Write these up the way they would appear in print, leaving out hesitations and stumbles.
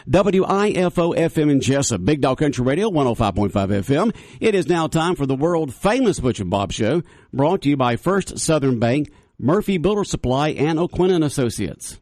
WIFO-FM in Jessup, Big Dog Country Radio, 105.5 FM. It is now time for the world-famous Butch and Bob Show, brought to you by First Southern Bank, Murphy Builder Supply, and O'Quinn & Associates.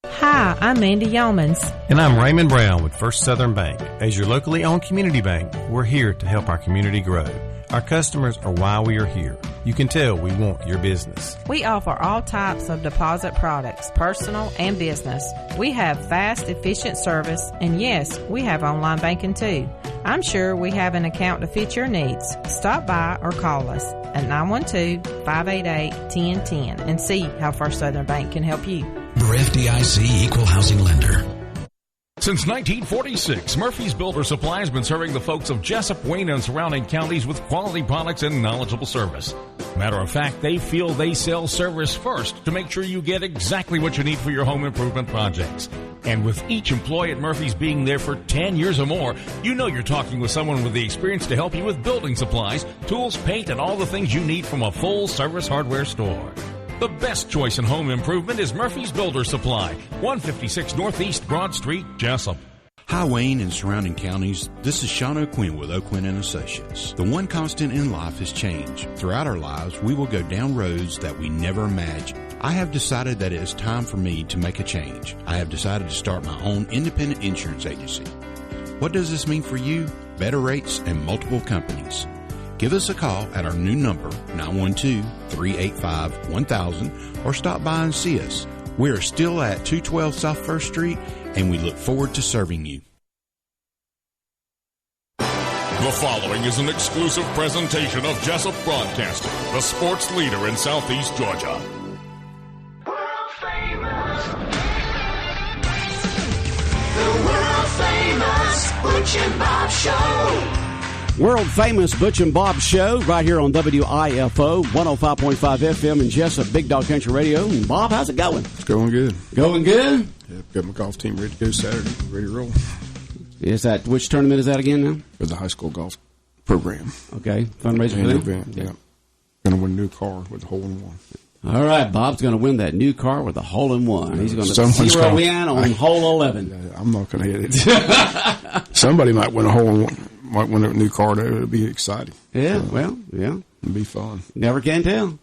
Hi, I'm Mandy Yeomans. And I'm Raymond Brown with First Southern Bank. As your locally owned community bank, we're here to help our community grow. Our customers are why we are here. You can tell we want your business. We offer all types of deposit products, personal and business. We have fast, efficient service, and yes, we have online banking too. I'm sure we have an account to fit your needs. Stop by or call us at 912-588-1010 and see how First Southern Bank can help you. Your FDIC Equal Housing Lender. Since 1946, Murphy's Builder Supply has been serving the folks of Jessup, Wayne, and surrounding counties with quality products and knowledgeable service. Matter of fact, they feel they sell service first to make sure you get exactly what you need for your home improvement projects. And with each employee at Murphy's being there for 10 years or more, you know you're talking with someone with the experience to help you with building supplies, tools, paint, and all the things you need from a full-service hardware store. The best choice in home improvement is Murphy's Builder Supply, 156 Northeast Broad Street, Jessup. Hi, Wayne and surrounding counties. This is Sean O'Quinn with O'Quinn & Associates. The one constant in life is change. Throughout our lives, we will go down roads that we never imagined. I have decided that it is time for me to make a change. I have decided to start my own independent insurance agency. What does this mean for you? Better rates and multiple companies. Give us a call at our new number, 912-385-1000, or stop by and see us. We are still at 212 South First Street, and we look forward to serving you. The following is an exclusive presentation of Jessup Broadcasting, the sports leader in Southeast Georgia. World famous. The world famous Butch and Bob Show. World-famous Butch and Bob Show right here on WIFO, 105.5 FM in Jessup, Big Dog Country Radio. And Bob, how's it going? It's going good. Going good? Yeah, got my golf team ready to go Saturday, ready to roll. Is that, which tournament is that again now? For the high school golf program. Okay, fundraiser for them? Event, yeah. Going to win a new car with a hole-in-one. All right, Bob's going to win that new car with a hole-in-one. He's going to zero in on hole 11. I'm not going to hit it. Somebody might win a hole-in-one. Might win a new car. It'll be exciting. Yeah, well, yeah. It'll be fun. Never can tell.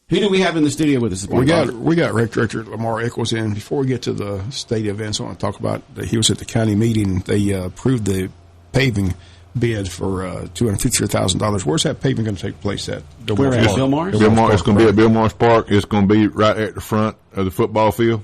Who do we have in the studio with us? We got Rec Director Lamar Eccles in. Before we get to the state events, I want to talk about that he was at the county meeting. They approved the paving bid for $250,000. Where's that paving going to take place at? Where at? Bill Morris? It's going to be at Bill Morris Park. It's going to be right at the front of the football field.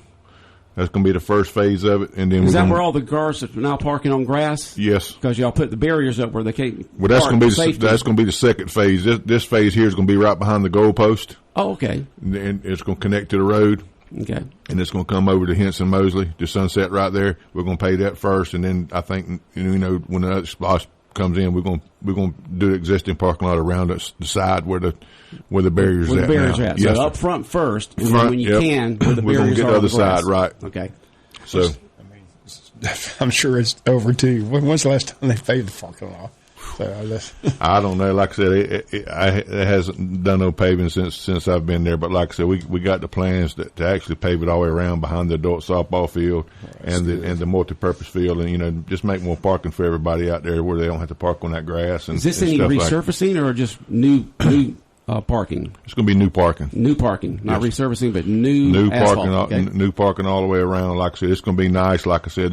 That's going to be the first phase of it, and then is that where all the cars are now parking on grass? Yes, because y'all put the barriers up where they can't. Well, that's going to be the second phase. This phase here is going to be right behind the goalpost. Oh, okay. And it's going to connect to the road. Okay. And it's going to come over to Henson Mosley, to Sunset right there. We're going to pay that first, and then I think when the other splash comes in, we're going to do the existing parking lot around us, the side where the barriers where at. The barriers now. at. Yes, So up front first, and then when you can, where the barriers are. We're going to get the other side right. Okay. So, I'm sure it's over too. When's the last time they paved the parking lot? I don't know. Like I said, it hasn't done no paving since I've been there. But like I said, we got the plans to actually pave it all the way around behind the adult softball field and the multi-purpose field, and just make more parking for everybody out there where they don't have to park on that grass. And is this any resurfacing or just new parking? It's going to be new parking. New parking, not resurfacing, but new parking. Okay. New parking all the way around. Like I said, it's going to be nice. Like I said,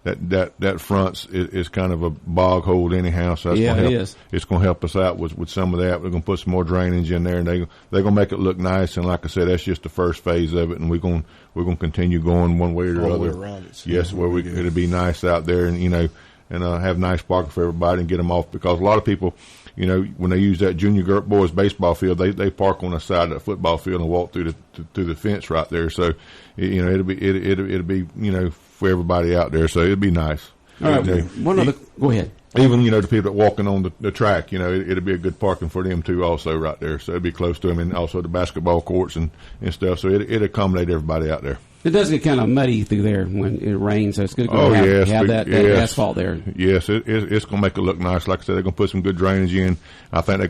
that front is kind of a bog hold anyhow. So it's going to help us out with some of that. We're going to put some more drainage in there, and they're going to make it look nice. And like I said, that's just the first phase of it, and we're going to continue going one way or the other. All the way around it. Yes, where it'll be nice out there, and have nice parking for everybody and get them off, because a lot of people, when they use that junior boys baseball field, they park on the side of the football field and walk through the fence right there. So, it'll be for everybody out there. So it'll be nice. All right. Go ahead. Even, the people that walking on the track, it'll be a good parking for them too also right there. So it'll be close to them, and also the basketball courts and stuff. So it'll accommodate everybody out there. It does get kind of muddy through there when it rains, so it's good to have that asphalt there. Yes, it's going to make it look nice. Like I said, they're going to put some good drainage in. I think they're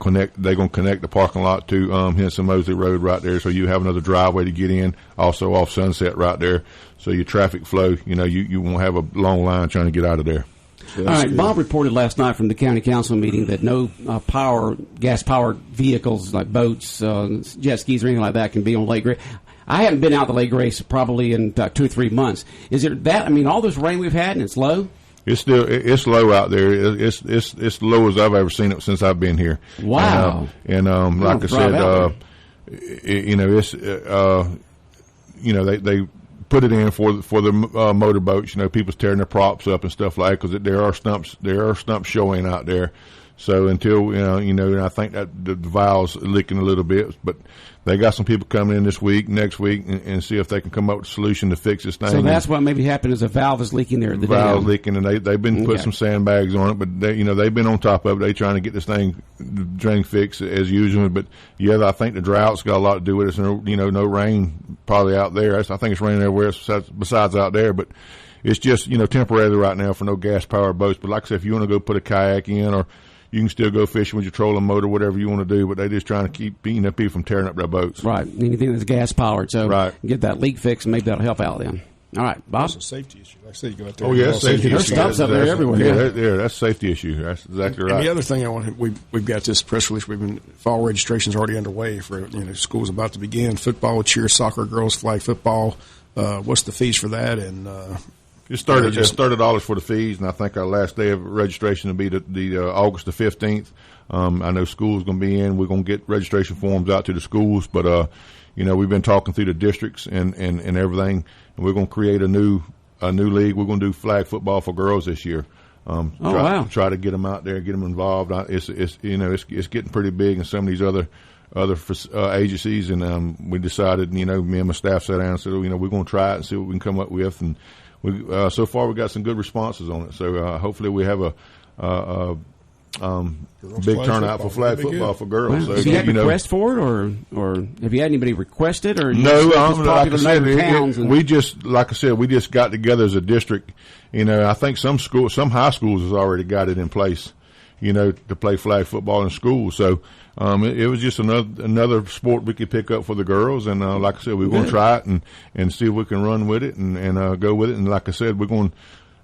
going to connect the parking lot to Henson Mosley Road right there, so you have another driveway to get in, also off Sunset right there, so your traffic flow, you won't have a long line trying to get out of there. All right, good. Bob reported last night from the county council meeting that no gas-powered vehicles like boats, jet skis, or anything like that can be on Lake Grace. I haven't been out to Lake Grace probably in about 2 or 3 months. Is it that? I mean, all this rain we've had and it's low. It's low out there. It's low as I've ever seen it since I've been here. Wow. And like I said, they put it in for the motorboats. People's tearing their props up and stuff like that because there are stumps showing out there. So until and I think that the valve's leaking a little bit, but they got some people coming in this week, next week, and see if they can come up with a solution to fix this thing. So that's what maybe happened is a valve is leaking there. The valve's leaking, and they've been putting some sandbags on it, but they've been on top of it. They trying to get this thing drain fixed as usual. But I think the drought's got a lot to do with it. So, no rain probably out there. I think it's raining everywhere besides out there, but it's just temporary right now for no gas powered boats. But like I said, if you want to go put a kayak in or you can still go fishing with your trolling motor, whatever you want to do, but they're just trying to keep people from tearing up their boats. Right. Anything that's gas powered. So get that leak fixed and maybe that'll help out then. All right, Bob. That's a safety issue. Like I said, you go out there. Oh, yeah, safety issue. There's stumps up there everywhere. Yeah, that's a safety issue. That's exactly right. And the other thing we've got this press release. Fall registration's already underway for school's about to begin. Football, cheer, soccer, girls flag football. What's the fees for that? And it's $30 for the fees, and I think our last day of registration will be the August the 15th. I know school's going to be in. We're going to get registration forms out to the schools, but we've been talking through the districts and everything, and we're going to create a new league. We're going to do flag football for girls this year. Try to get them out there, get them involved. It's getting pretty big in some of these other agencies, and we decided, me and my staff sat down and said, we're going to try it and see what we can come up with, and so far we got some good responses on it. So hopefully we have a big turnout for flag football for girls. Well, so you had request for it, or have you had anybody request it, or no? Like I said, we just got together as a district. I think some high schools has already got it in place. To play flag football in school. So it was just another sport we could pick up for the girls. And like I said, we're going to try it and see if we can run with it and go with it. And like I said,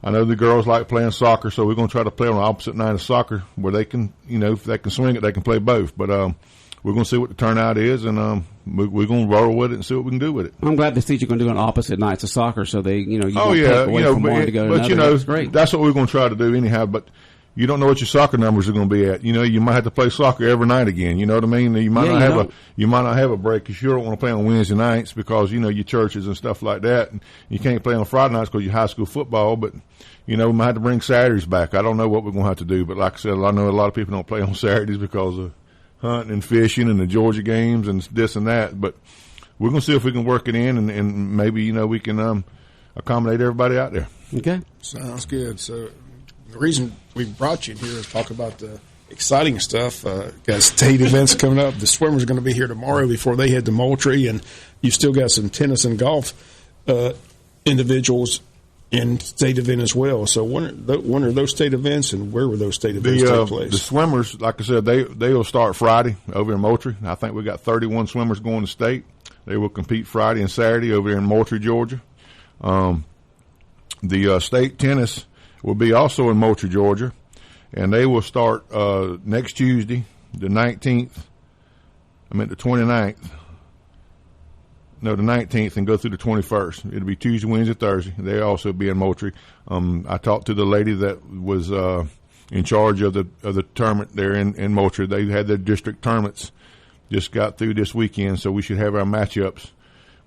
I know the girls like playing soccer, so we're going to try to play on the opposite night of soccer where they can, if they can swing it, they can play both. But we're going to see what the turnout is, and we're going to roll with it and see what we can do with it. I'm glad to see you're going to do on opposite nights of soccer, so they, you take away from one to go to another. That's great. That's what we're going to try to do anyhow. But you don't know what your soccer numbers are going to be at. You might have to play soccer every night again. You know what I mean? You might not have a break because you don't want to play on Wednesday nights because your churches and stuff like that. And you can't play on Friday nights because you're high school football. But we might have to bring Saturdays back. I don't know what we're going to have to do. But like I said, I know a lot of people don't play on Saturdays because of hunting and fishing and the Georgia games and this and that. But we're going to see if we can work it in and maybe we can accommodate everybody out there. Okay, sounds good. So. The reason we brought you here is talk about the exciting stuff. Got state events coming up. The swimmers are going to be here tomorrow before they head to Moultrie, and you've still got some tennis and golf individuals in state event as well. So when are those state events, and where will those state events take place? The swimmers, like I said, they will start Friday over in Moultrie. I think we got 31 swimmers going to state. They will compete Friday and Saturday over there in Moultrie, Georgia. The state tennis will be also in Moultrie, Georgia, and they will start next Tuesday, the 19th. I meant the 29th. No, the 19th, and go through the 21st. It'll be Tuesday, Wednesday, Thursday. They'll also be in Moultrie. I talked to the lady that was in charge of the tournament there in Moultrie. They had their district tournaments just got through this weekend, so we should have our matchups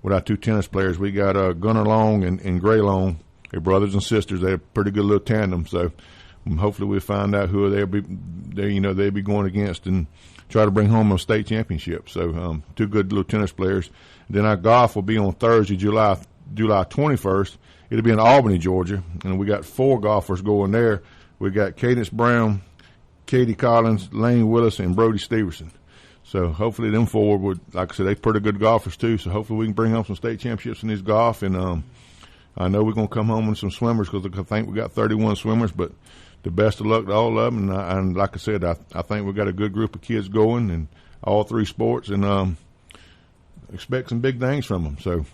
with our two tennis players. We got Gunnar Long and Gray Long. They're brothers and sisters. They're a pretty good little tandem. So hopefully we'll find out who they'll be going against and try to bring home a state championship. So two good little tennis players. Then our golf will be on Thursday, July 21st. It'll be in Albany, Georgia, and we got 4 golfers going there. We got Cadence Brown, Katie Collins, Lane Willis, and Brody Steverson. So hopefully them four would, like I said, they're pretty good golfers too. So hopefully we can bring home some state championships in this golf. And I know we're going to come home with some swimmers because I think we got 31 swimmers. But the best of luck to all of them. And like I said, I think we got a good group of kids going in all three sports, and expect some big things from them. So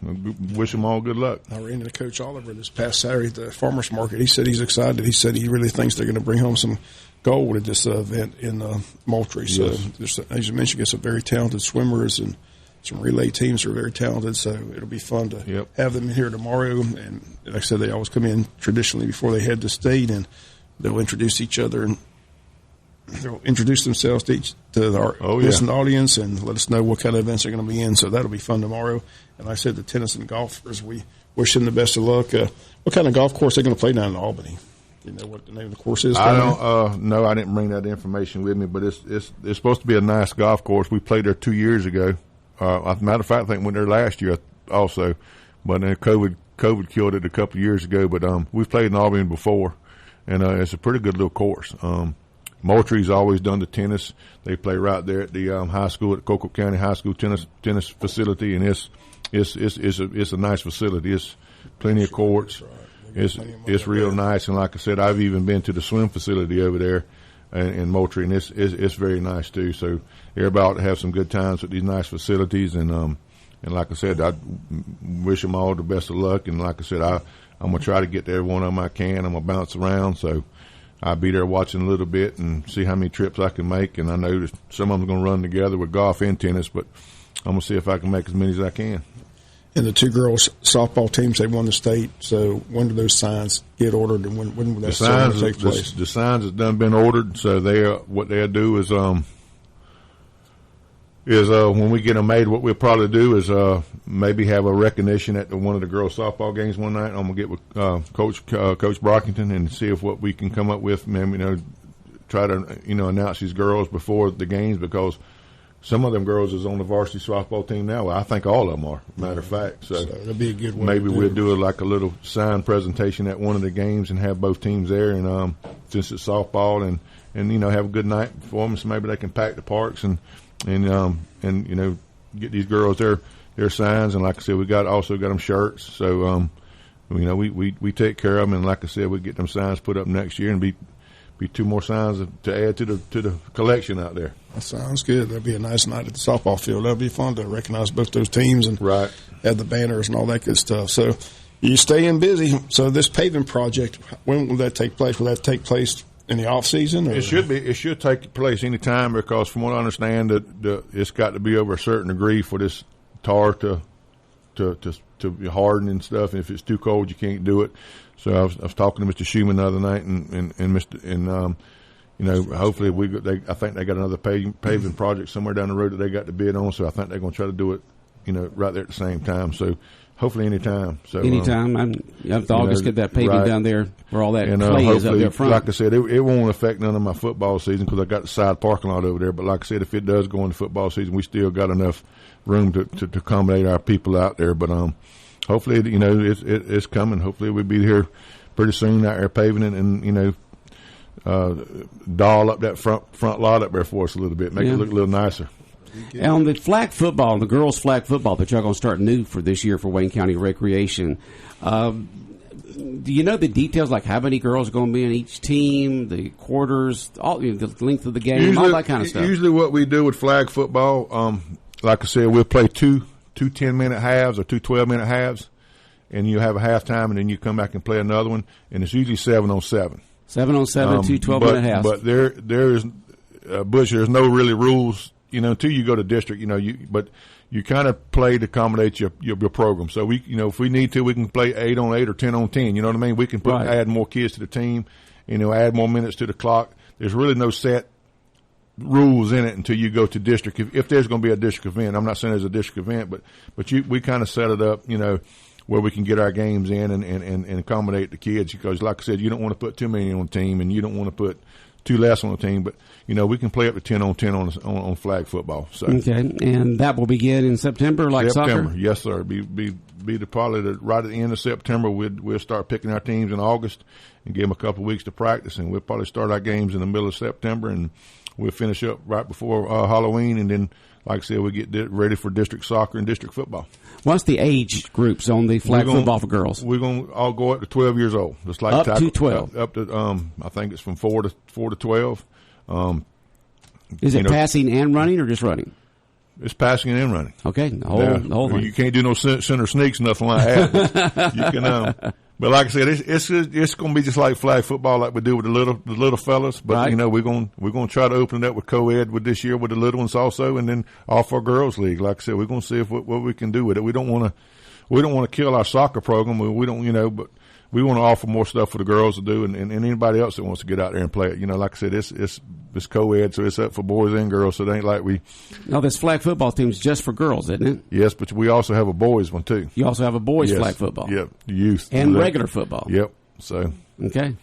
wish them all good luck. I ran into Coach Oliver this past Saturday at the farmers market. He said he's excited. He said he really thinks they're going to bring home some gold at this event in Moultrie. So, as you mentioned, get some very talented swimmers and some relay teams are very talented. So it'll be fun to have them here tomorrow. And like I said, they always come in traditionally before they head to state, and they'll introduce each other and they'll introduce themselves to our listening audience and let us know what kind of events they're going to be in. So that'll be fun tomorrow. And like I said, the tennis and golfers, we wish them the best of luck. What kind of golf course are they going to play down in Albany? You know what the name of the course is? I don't know. I didn't bring that information with me, but it's supposed to be a nice golf course. We played there 2 years ago. As a matter of fact, I think we went there last year also, but then COVID killed it a couple of years ago. But we've played in Albany before, and it's a pretty good little course. Moultrie's always done the tennis. They play right there at the high school, at Cocoa County High School tennis facility, and it's a nice facility. It's plenty of courts. It's real nice, and like I said, I've even been to the swim facility over there in Moultrie, and it's very nice too. So everybody ought to have some good times with these nice facilities, and like I said, I wish them all the best of luck. And like I said, I'm gonna try to get to every one of them I can. I'm gonna bounce around, so I'll be there watching a little bit and see how many trips I can make. And I know that some of them are gonna run together with golf and tennis, but I'm gonna see if I can make as many as I can. And the two girls softball teams, they won the state. So when do those signs get ordered, and when will that ceremony take place? The signs have been ordered. So what they'll do is when we get them made, what we'll probably do is maybe have a recognition at one of the girls' softball games one night. I'm gonna get with Coach Brockington and see if what we can come up with. Try to announce these girls before the games, because some of them girls is on the varsity softball team now. Well, I think all of them are, matter of fact. So that'd be a good way. Maybe we'll do a little sign presentation at one of the games and have both teams there. And since it's softball, and have a good night for them, so maybe they can pack the parks and get these girls their signs. And like I said, we also got them shirts. So we take care of them. And like I said, we get them signs put up next year, and be two more signs to add to the collection out there. That sounds good. That'll be a nice night at the softball field. That'll be fun to recognize both those teams and have the banners and all that good stuff. So you staying busy. So this paving project, when will that take place? Will that take place in the off season? Or? It should take place any time, because from what I understand, it's got to be over a certain degree for this tar to be hardened and stuff. And if it's too cold, you can't do it. So I was talking to Mr. Shoiw the other night, hopefully I think they got another paving project somewhere down the road that they got to bid on. So I think they're going to try to do it, right there at the same time. So hopefully anytime. So anytime. After August, get that paving down there where all that clay is up there front. Like I said, it won't affect none of my football season because I got the side parking lot over there. But like I said, if it does go into football season, we still got enough room to accommodate our people out there. But hopefully, it's coming. Hopefully, we'll be here pretty soon out there paving it, and doll up that front lot up there for us a little bit, make it look a little nicer. And on the flag football, the girls' flag football that y'all going to start new for this year for Wayne County Recreation, do you know the details, like how many girls are going to be in each team, the quarters, all the length of the game, all that kind of stuff? Usually what we do with flag football, like I said, we'll play two 10-minute halves or two 12-minute halves, and you have a halftime, and then you come back and play another one, and it's usually 7-on-7. 7-on-7, two 12-minute halves. But there is, Butch, there's no really rules, until you go to district, but you kind of play to accommodate your program. So we, if we need to, we can play 8-on-8 or 10-on-10. You know what I mean? We can add more kids to the team, add more minutes to the clock. There's really no set rules in it until you go to district. If there's going to be a district event, I'm not saying there's a district event, but we kind of set it up, where we can get our games in and accommodate the kids, because like I said, you don't want to put too many on the team and you don't want to put too less on the team, but we can play up to 10-on-10 on flag football. So. Okay, and that will begin in September, September, soccer? Yes, sir. Be right at the end of September. We'll start picking our teams in August and give them a couple of weeks to practice, and we'll probably start our games in the middle of September, and we'll finish up right before Halloween, and then, like I said, we get ready for district soccer and district football. What's the age groups on the flag football for girls? We're going to all go up to 12 years old. Just like up to 12. Up to I think it's from 4 to 12. Is it passing and running or just running? It's passing and running. Okay, the whole thing. You can't do no center sneaks, nothing like that. You can, but like I said, it's going to be just like flag football, like we do with the little fellas. But right. you know, we're going to try to open it up with co-ed with this year with the little ones also, and then off our girls league. Like I said, we're going to see what we can do with it. We don't want to kill our soccer program. We don't, you know, but we want to offer more stuff for the girls to do, and anybody else that wants to get out there and play it. You know, like I said, it's co-ed, so it's up for boys and girls. So it ain't like we. No, this flag football team is just for girls, isn't it? Yes, but we also have a boys one too. You also have a boys flag football. Yep, youth and regular football. Yep. So okay,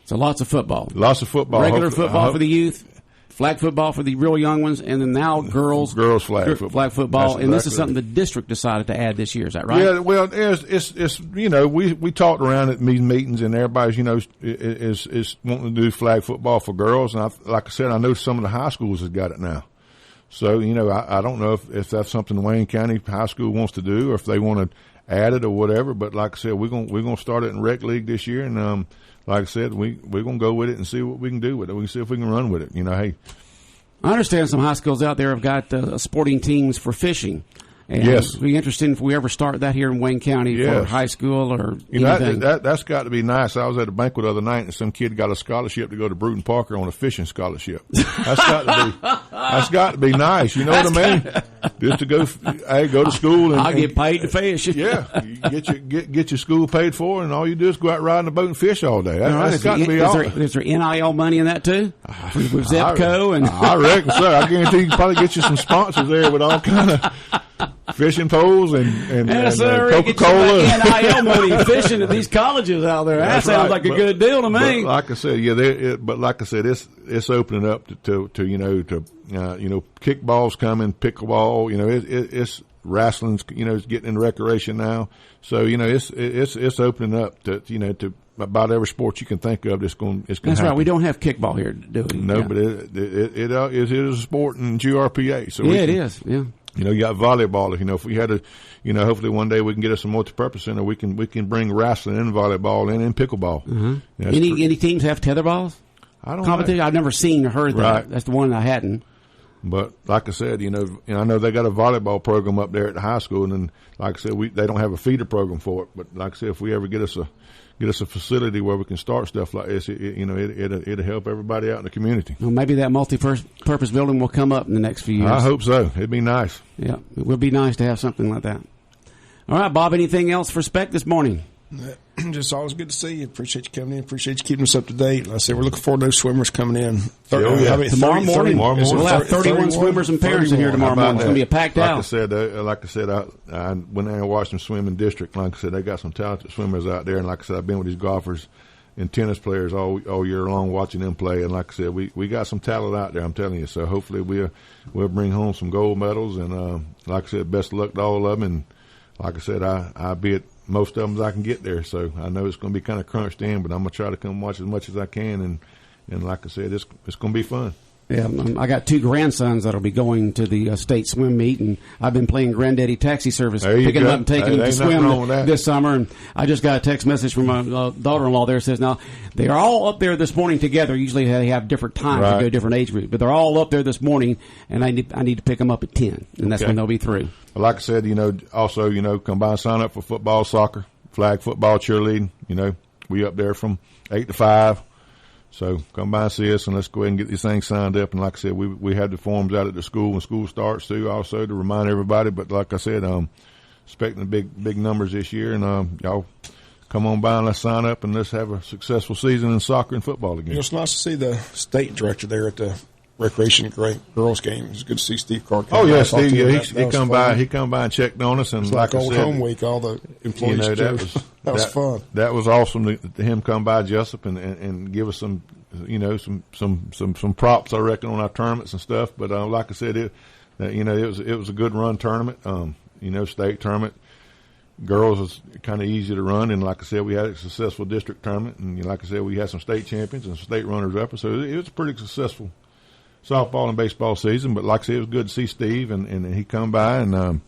so lots of football. Lots of football. Regular football for the youth. Flag football for the real young ones, and then now girls flag football. And this is something the district decided to add this year. Is that right? Yeah. Well, it's you know, we talked around at meetings, and everybody's, you know, is wanting to do flag football for girls. And like I said, I know some of the high schools have got it now. So you know, I don't know if that's something Wayne County High School wants to do, or if they want to add it or whatever. But like I said, we're gonna start it in rec league this year, and like I said, we're going to go with it and see what we can do with it. We can see if we can run with it. You know, hey. I understand some high schools out there have got sporting teams for fishing. And yes. It'd be interesting if we ever start that here in Wayne County for high school or anything. That's got to be nice. I was at a banquet the other night, and some kid got a scholarship to go to Bruton Parker on a fishing scholarship. That's got to be nice. You know what I mean? Just to go to school and I'll get paid to fish. Yeah, you get your school paid for, and all you do is go out riding the boat and fish all day. That's got to be awesome. Is there NIL money in that too? With Zepco and I reckon so. I guarantee you can probably get you some sponsors there with all kind of fishing poles and Coca-Cola. NIL money fishing at these colleges out there. That sounds like a good deal to me. Like I said, it's opening up to kickballs coming, pickleball. You know, it's wrestling's, you know, it's getting into recreation now. So you know, it's opening up to about every sport you can think of. That's happen. Right. We don't have kickball here, do we? No, but it is a sport in GRPA. So it is. Yeah. You know, you got volleyball. You know, if we had a, you know, hopefully one day we can get us a multi-purpose center. We can bring wrestling and volleyball and pickleball. Mm-hmm. Any teams have tetherball? I don't competition. know. I've never seen or heard that. Right. That's the one I hadn't. But like I said, you know, I know they got a volleyball program up there at the high school, and then, like I said, they don't have a feeder program for it. But like I said, if we ever get us a facility where we can start stuff like this, it'll help everybody out in the community. Well, maybe that multi-purpose building will come up in the next few years. I hope so. It'd be nice. Yeah, it would be nice to have something like that. All right, Bob, anything else for Spec this morning? Just always good to see you. Appreciate you coming in. Appreciate you keeping us up to date. Like I said, we're looking forward to those swimmers coming in. Tomorrow morning. We'll have 31 swimmers and parents in here tomorrow morning. It's going to be a packed house. Like I said, I went there and watched them swim in district. Like I said, they got some talented swimmers out there. And like I said, I've been with these golfers and tennis players all year long watching them play. And like I said, we got some talent out there, I'm telling you. So hopefully we'll bring home some gold medals. And like I said, best of luck to all of them. And like I said, I'll be at most of them as I can get there. So I know it's going to be kind of crunched in, but I'm going to try to come watch as much as I can. And like I said, it's going to be fun. Yeah, I got 2 grandsons that'll be going to the state swim meet, and I've been playing granddaddy taxi service, picking them up and taking them to swim this summer. And I just got a text message from my daughter-in-law there that says, now, they are all up there this morning together. Usually they have different times to go different age groups, but they're all up there this morning, and I need to pick them up at 10, and that's when they'll be through. Well, like I said, you know, also, you know, come by and sign up for football, soccer, flag football, cheerleading. You know, we up there from 8 to 5. So come by and see us, and let's go ahead and get these things signed up. And like I said, we have the forms out at the school when school starts too, also to remind everybody. But like I said, expecting big numbers this year, and y'all come on by and let's sign up and let's have a successful season in soccer and football again. It's nice to see the state director there at the recreation girls game. It's good to see Steve Clark. Oh yeah, Steve. Yeah, he come by. He come by and checked on us, and it's like old I said, home week. All the employees. You know, that was fun. That was awesome to him come by, Jessup, and give us some, you know, some props, I reckon, on our tournaments and stuff. But like I said, it was a good run tournament. You know, state tournament. Girls was kind of easy to run, and like I said, we had a successful district tournament, and like I said, we had some state champions and state runners up. So it was a pretty successful softball and baseball season. But like I said, it was good to see Steve, and he come by, and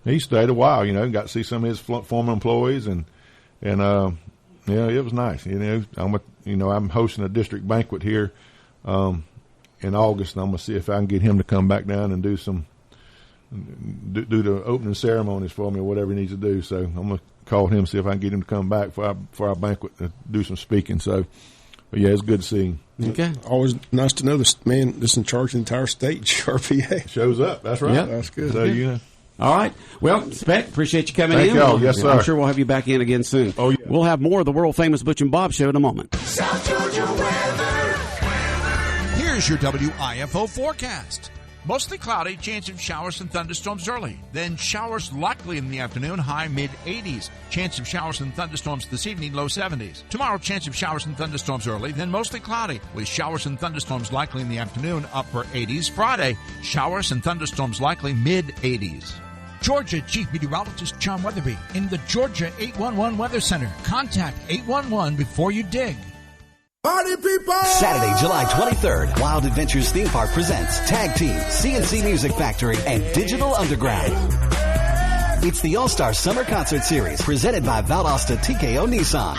he stayed a while, got to see some of his former employees, and it was nice. I'm hosting a district banquet here in August, and I'm going to see if I can get him to come back down and do the opening ceremonies for me or whatever he needs to do. So I'm going to call him, see if I can get him to come back for our banquet to do some speaking. So, but yeah, it's good to see him. Okay. Always nice to know this man that's in charge of the entire state, RPA. Shows up. That's right. Yep. That's good. So, All right. Well, Spec, appreciate you coming in. Thank y'all. Yes, sir. I'm sure we'll have you back in again soon. Oh, yeah. We'll have more of the world-famous Butch and Bob Show in a moment. South Georgia weather. Here's your WIFO forecast. Mostly cloudy, chance of showers and thunderstorms early. Then showers likely in the afternoon, high mid-80s. Chance of showers and thunderstorms this evening, low 70s. Tomorrow, chance of showers and thunderstorms early, then mostly cloudy, with showers and thunderstorms likely in the afternoon, upper 80s. Friday, showers and thunderstorms likely mid-80s. Georgia Chief Meteorologist John Weatherby in the Georgia 811 Weather Center. Contact 811 before you dig. Party people! Saturday, July 23rd, Wild Adventures Theme Park presents Tag Team, CNC Music Factory, and Digital Underground. It's the All-Star Summer Concert Series presented by Valdosta TKO Nissan.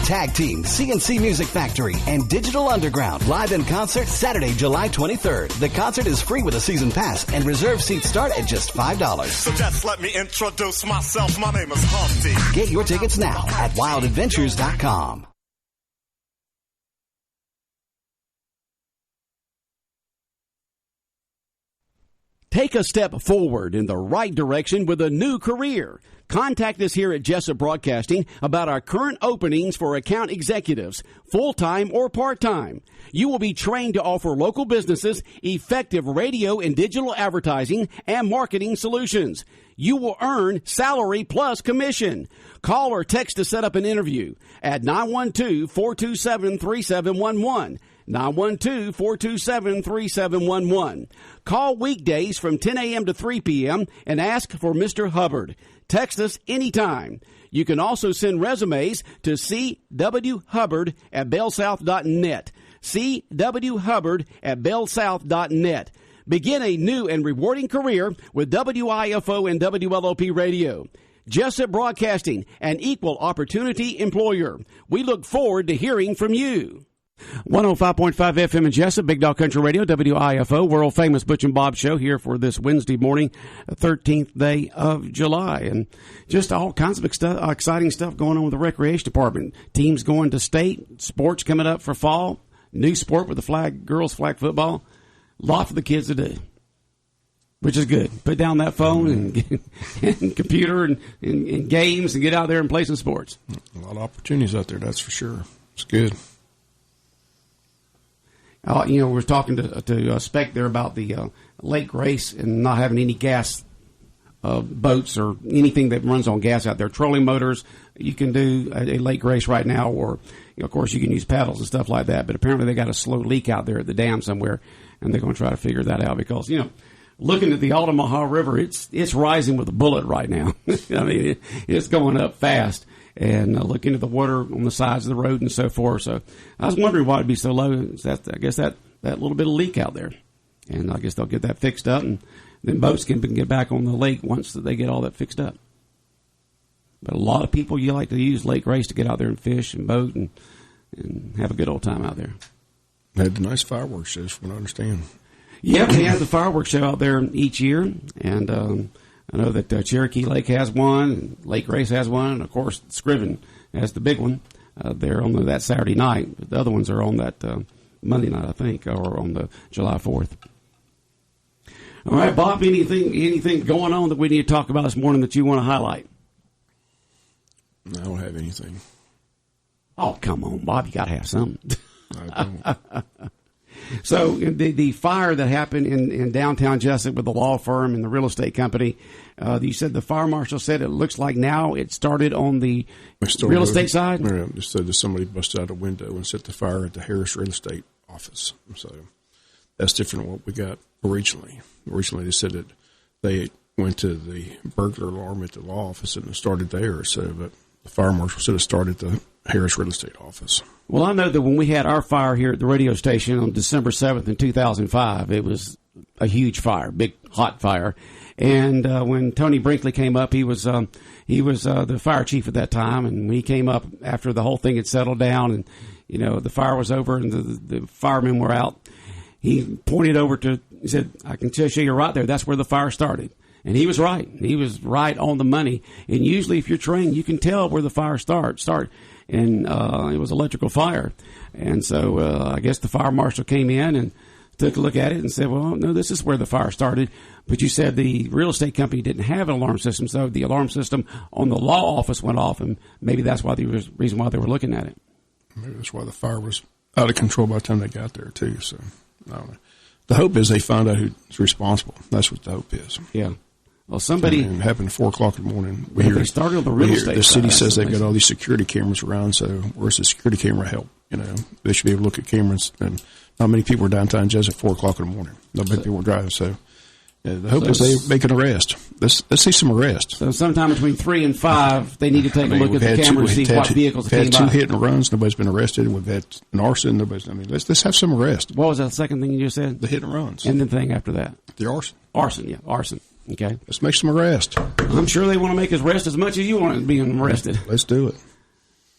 Tag Team, CNC Music Factory, and Digital Underground live in concert Saturday, July 23rd. The concert is free with a season pass, and reserved seats start at just $5. So just let me introduce myself. My name is Humpty. Get your tickets now at wildadventures.com. Take a step forward in the right direction with a new career. Contact us here at Jessup Broadcasting about our current openings for account executives, full-time or part-time. You will be trained to offer local businesses effective radio and digital advertising and marketing solutions. You will earn salary plus commission. Call or text to set up an interview at 912-427-3711. 912-427-3711. Call weekdays from 10 a.m. to 3 p.m. and ask for Mr. Hubbard. Text us anytime. You can also send resumes to cwhubbard@bellsouth.net. cwhubbard@bellsouth.net. Begin a new and rewarding career with WIFO and WLOP Radio. Jessup Broadcasting, an equal opportunity employer. We look forward to hearing from you. 105.5 FM in Jessup, Big Dog Country Radio, WIFO, world famous Butch and Bob Show here for this Wednesday morning, 13th day of July. And just all kinds of exciting stuff going on with the Recreation Department. Teams going to state, sports coming up for fall, new sport with the girls flag football. A lot for the kids to do, which is good. Put down that phone and computer and games and get out there and play some sports. A lot of opportunities out there, that's for sure. It's good. We're talking to Spec there about the lake race and not having any gas boats or anything that runs on gas out there. Trolling motors, you can do a lake race right now, or of course you can use paddles and stuff like that. But apparently they got a slow leak out there at the dam somewhere, and they're going to try to figure that out because looking at the Altamaha River, it's rising with a bullet right now. I mean, it's going up fast. And look into the water on the sides of the road and so forth. So I was wondering why it'd be so low. I guess that little bit of leak out there. And I guess they'll get that fixed up, and then boats can get back on the lake once they get all that fixed up. But a lot of people, you like to use lake race to get out there and fish and boat and have a good old time out there. They had the nice fireworks shows, from what I understand. Yeah, they have the fireworks show out there each year, and I know that Cherokee Lake has one, and Lake Race has one, and of course Scriven has the big one. They're on that Saturday night. But the other ones are on that Monday night, I think, or on the July 4th. All right, Bob, anything going on that we need to talk about this morning that you want to highlight? I don't have anything. Oh, come on, Bob, you got to have something. I don't. So the fire that happened in downtown Jessup with the law firm and the real estate company, you said the fire marshal said it looks like now it started on the real estate side? Yeah, they said that somebody busted out a window and set the fire at the Harris Real Estate office. So that's different than what we got originally. Originally they said that they went to the burglar alarm at the law office and it started there. So, but the fire marshal said it started Harris Real Estate Office. Well, I know that when we had our fire here at the radio station on December 7th in 2005, it was a huge fire, big hot fire. And when Tony Brinkley came up, he was the fire chief at that time. And when he came up after the whole thing had settled down and, you know, the fire was over and the firemen were out, he pointed over he said, I can tell you you're right there. That's where the fire started. And he was right. He was right on the money. And usually if you're trained, you can tell where the fire start. And it was electrical fire. And so I guess the fire marshal came in and took a look at it and said, well, no, this is where the fire started. But you said the real estate company didn't have an alarm system, so the alarm system on the law office went off, and maybe that's why the reason why they were looking at it. Maybe that's why the fire was out of control by the time they got there, too. So I don't know. The hope is they find out who's responsible. That's what the hope is. Yeah. Well, somebody... It happened at 4 o'clock in the morning. They started on the real estate The city side. says they've got all these security cameras around, so where's the security camera help? You know, they should be able to look at cameras. And not many people are downtown just at 4 o'clock in the morning. Not many people are driving, so... the hope is they make an arrest. Let's see some arrests. So sometime between 3 and 5, they need to take a look at the camera and see what vehicles came by. We've had 2 hit and runs. Nobody's been arrested. We've had an arson. Let's have some arrests. What was that second thing you just said? The hit and runs. And the thing after that? The arson. Arson. Okay. Let's make some arrests. I'm sure they want to make us arrest as much as you want to be arrested. Let's do it.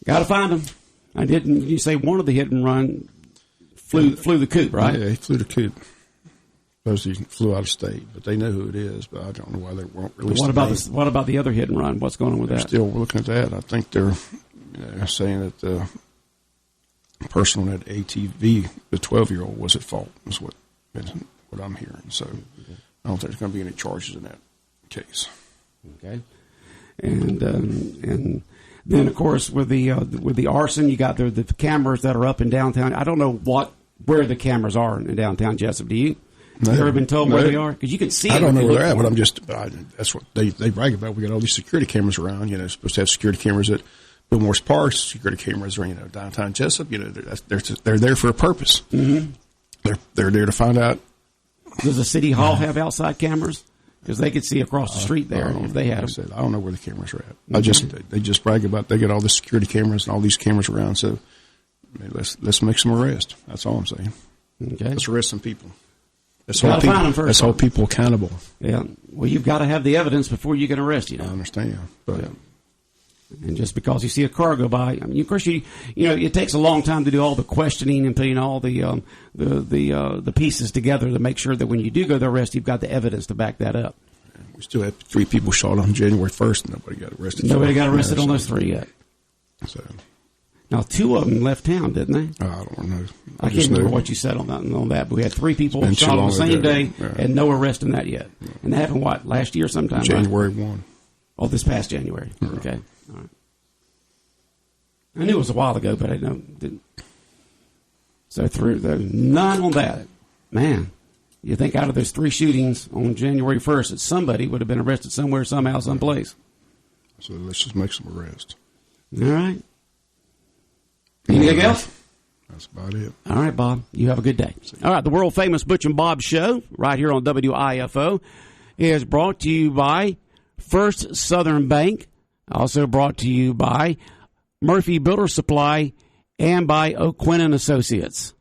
Got to find them. You say one of the hit and run flew the coop, right? Yeah, he flew the coop. Suppose he flew out of state, but they know who it is. But I don't know why they won't release. What about the other hit and run? What's going on with that? Still looking at that. I think they're saying that the person on that ATV, the 12-year-old, was at fault. Is what I'm hearing. So I don't think there's going to be any charges in that case. Okay. And then of course with the arson, you got the cameras that are up in downtown. I don't know where the cameras are in downtown Jessup. Do you? No, you ever been told where they are? Because you can see. I don't know where they're at, but that's what they brag about. We got all these security cameras around. You know, supposed to have security cameras at Billmore's Park. Security cameras are downtown Jessup. You know, they're there for a purpose. Mm-hmm. They're there to find out. Does the city hall have outside cameras? Because they could see across the street there if they had them. I don't know where the cameras are at. Mm-hmm. They just brag about they got all the security cameras and all these cameras around. So let's make some arrests. That's all I'm saying. Okay. Let's arrest some people. Let's hold people accountable. Yeah. Well, you've got to have the evidence before you can arrest. You know. I understand, but. Yeah. And just because you see a car go by, I mean, of course, it takes a long time to do all the questioning and putting all the pieces together to make sure that when you do go to arrest, you've got the evidence to back that up. We still have 3 people shot on January 1st, and nobody got arrested. Nobody got arrested on those 3 yet. So now 2 of them left town, didn't they? I don't know. I can't remember what you said on that. But we had 3 people shot on the same day, and no arrest in that yet. Yeah. And that happened last year sometime? January 1. Oh, this past January. Yeah. Okay. All right. I knew it was a while ago, but I didn't. So none on that. Man, you think out of those 3 shootings on January 1st that somebody would have been arrested somewhere, somehow, someplace. So let's just make some arrests. All right. Anything else? That's about it. All right, Bob. You have a good day. All right, the world-famous Butch and Bob Show right here on WIFO is brought to you by First Southern Bank, also brought to you by Murphy Builder Supply, and by O'Quinn & Associates.